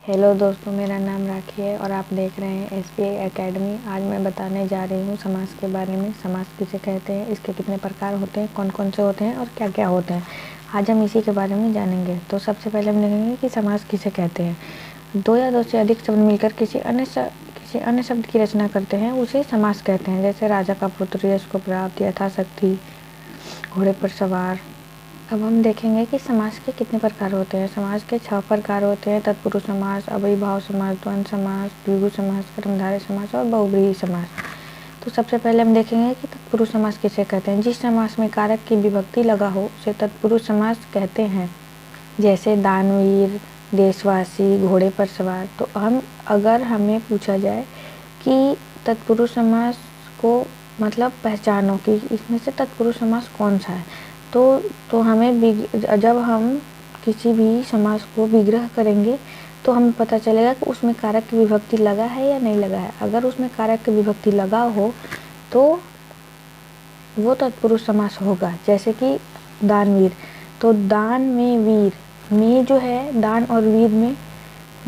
Hello दोस्तों, मेरा नाम राखी है और आप देख रहे हैं SBI एकेडमी। आज मैं बताने जा रही हूँ समाज के बारे में। समाज किसे कहते हैं, इसके कितने प्रकार होते हैं, कौन कौन से होते हैं और क्या क्या होते हैं, आज हम इसी के बारे में जानेंगे। तो सबसे पहले हम देखेंगे कि समाज किसे कहते हैं। दो या दो से अधिक शब्द मिलकर किसी अन्य शब्द की रचना करते हैं, उसे समाज कहते हैं। जैसे राजा का पुत्र, यश को प्राप्त, यथाशक्ति, घोड़े पर सवार। अब हम देखेंगे कि समाज के कितने प्रकार होते हैं। समाज के 6 प्रकार होते हैं: तत्पुरुष समास, अव्ययीभाव समास, द्वंद्व समास, द्विगु समास, कर्मधारय समास और बहुब्रीहि समास। तो सबसे पहले हम देखेंगे कि तत्पुरुष समास किसे कहते हैं। जिस समास में कारक की विभक्ति लगा हो उसे तत्पुरुष समास कहते हैं। जैसे दानवीर, देशवासी, घोड़े पर सवार। तो अगर हमें पूछा जाए कि तत्पुरुष समास को मतलब पहचानो कि इसमें से तत्पुरुष समास कौन सा है, तो हमें जब हम किसी भी समास को विग्रह करेंगे तो हमें पता चलेगा कि उसमें कारक की विभक्ति लगा है या नहीं लगा है। अगर उसमें कारक की विभक्ति लगा हो तो वो तत्पुरुष समास होगा। जैसे कि दानवीर, तो दान में वीर में जो है, दान और वीर में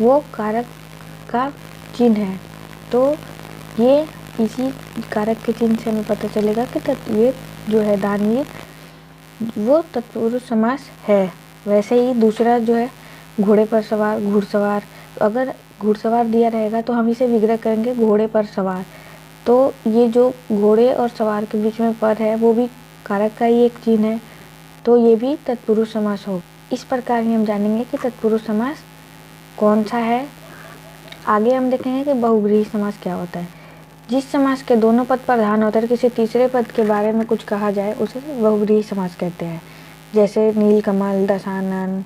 वो कारक का चिन्ह है। तो ये इसी कारक के चिन्ह से हमें पता चलेगा कि ये जो है दानवीर वो तत्पुरुष समास है। वैसे ही दूसरा जो है घोड़े पर सवार, घुड़सवार। अगर घुड़सवार दिया रहेगा तो हम इसे विग्रह करेंगे घोड़े पर सवार। तो ये जो घोड़े और सवार के बीच में पर है वो भी कारक का ही एक चिन्ह है, तो ये भी तत्पुरुष समास हो। इस प्रकार ही हम जानेंगे कि तत्पुरुष समास कौन सा है। आगे हम देखेंगे कि बहुब्रीहि समास क्या होता है। जिस समास के दोनों पद प्रधान होते हैं, किसी तीसरे पद के बारे में कुछ कहा जाए, उसे बहुब्रीहि समास कहते हैं। जैसे नीलकमल, दशानन।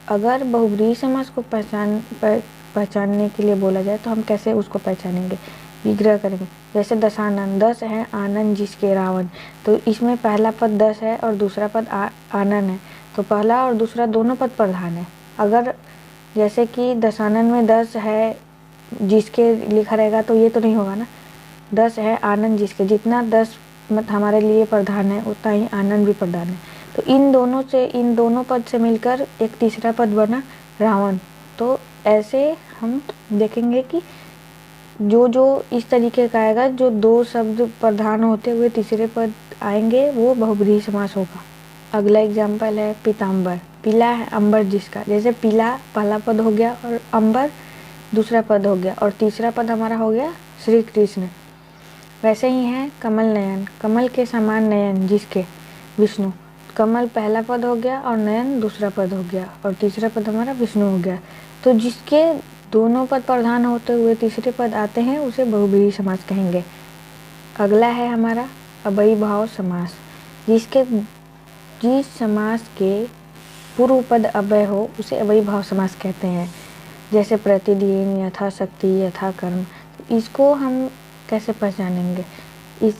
अगर बहुब्रीहि समास को पहचानने के लिए बोला जाए तो हम कैसे उसको पहचानेंगे, विग्रह करेंगे। जैसे दशानन, दस है आनंद जिसके रावण। तो इसमें पहला पद दस है और दूसरा पद आनंद है, तो पहला और दूसरा दोनों पद प्रधान है। अगर जैसे कि दशानन में 10 है जिसके लिखा रहेगा तो ये तो नहीं होगा ना। 10 है आनंद जिसके, जितना 10 मत हमारे लिए प्रधान है उतना ही आनंद भी प्रधान है। तो इन दोनों पद से मिलकर एक तीसरा पद बना रावण। तो ऐसे हम देखेंगे कि जो इस तरीके का आएगा, जो दो शब्द प्रधान होते हुए तीसरे पद आएंगे, वो बहुब्रीहि समास होगा। अगला एग्जाम्पल है पीताम्बर। पीला है अंबर जिसका। जैसे पीला पहला पद हो गया और अंबर दूसरा पद हो गया और तीसरा पद हमारा हो गया श्री कृष्ण। वैसे ही है कमल नयन। कमल के समान नयन जिसके, विष्णु। कमल पहला पद हो गया और नयन दूसरा पद हो गया और तीसरा पद हमारा विष्णु हो गया। तो जिसके दोनों पद प्रधान होते हुए तीसरे पद आते हैं उसे बहुब्रीहि समास कहेंगे। अगला है हमारा अव्ययीभाव समास। जिस समास के पूर्व पद अव्यय हो उसे अव्ययीभाव समास कहते हैं। जैसे प्रतिदिन, यथाशक्ति, यथाकर्म। इसको हम कैसे पहचानेंगे,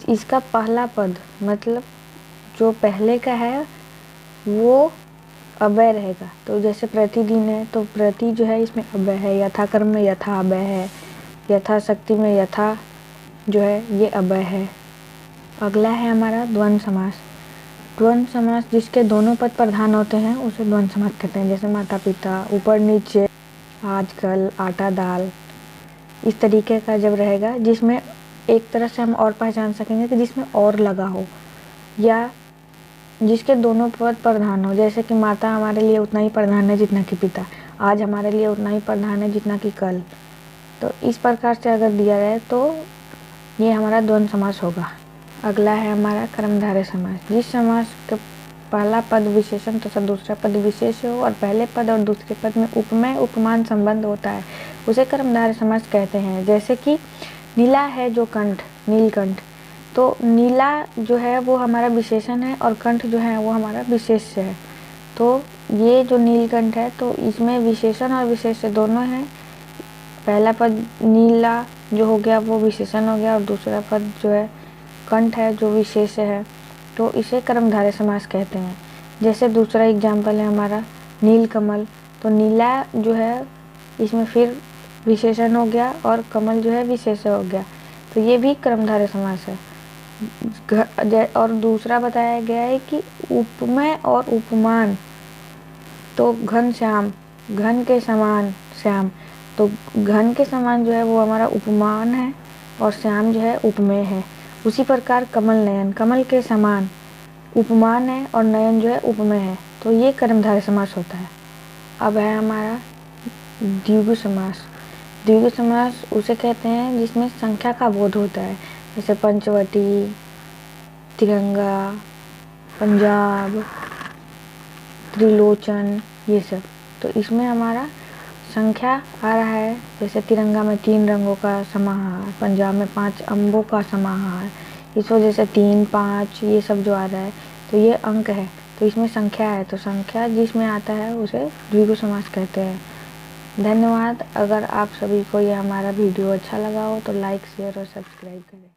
इसका पहला पद मतलब जो पहले का है वो अव्यय रहेगा। तो जैसे प्रतिदिन है तो प्रति जो है इसमें अव्यय है, यथाकर्म में यथा अव्यय है, यथाशक्ति में यथा जो है ये अव्यय है। अगला है हमारा द्वंद्व समास। द्वंद्व समास जिसके दोनों पद प्रधान होते हैं उसे द्वंद्व समास कहते हैं। जैसे माता पिता, ऊपर नीचे, आजकल, आटा दाल। इस तरीके का जब रहेगा जिसमें एक तरह से हम और पहचान सकेंगे कि जिसमें और लगा हो या जिसके दोनों पद प्रधान हो। जैसे कि माता हमारे लिए उतना ही प्रधान है जितना कि पिता, आज हमारे लिए उतना ही प्रधान है जितना कि कल। तो इस प्रकार से अगर दिया जाए तो ये हमारा द्वंद्व समास होगा। अगला है हमारा कर्मधारय समास। जिस समास का पहला पद विशेषण तथा दूसरा पद विशेष हो और पहले पद और दूसरे पद में उपमेय उपमान संबंध होता है उसे कर्मधारय समास कहते हैं। जैसे कि नीला है जो कंठ, नीलकंठ। तो नीला जो है वो हमारा विशेषण है और कंठ जो है वो हमारा विशेष्य है। तो ये जो नीलकंठ है तो इसमें विशेषण और विशेष्य दोनों हैं। पहला पद नीला जो हो गया वो विशेषण हो गया और दूसरा पद जो है कंठ है जो विशेष्य है, तो इसे कर्मधारय समास कहते हैं। जैसे दूसरा एग्जाम्पल है हमारा नीलकमल। तो नीला जो है इसमें फिर विशेषण हो गया और कमल जो है विशेष्य हो गया, तो ये भी कर्मधारय समास है। और दूसरा बताया गया है कि उपमेय और उपमान। तो घनश्याम घन के समान श्याम, तो घन के समान जो है वो हमारा उपमान है और श्याम जो है उपमेय है। उसी प्रकार कमल नयन, कमल के समान उपमान है और नयन जो है उपमेय है, तो ये कर्मधारय समास होता है। अब है हमारा द्विगु समास। द्विगु समास उसे कहते हैं जिसमें संख्या का बोध होता है, जैसे पंचवटी, तिरंगा, पंजाब, त्रिलोचन, ये सब। तो इसमें हमारा संख्या आ रहा है, जैसे तिरंगा में 3 रंगों का समाहार, पंजाब में 5 अम्बों का समाहार, इस वजह से 3, 5 ये सब जो आ रहा है, तो ये अंक है, तो इसमें संख्या है, तो संख्या जिसमें आता है उसे द्विगु समास कहते हैं। धन्यवाद। अगर आप सभी को ये हमारा वीडियो अच्छा लगा हो तो लाइक, शेयर और सब्सक्राइब करें।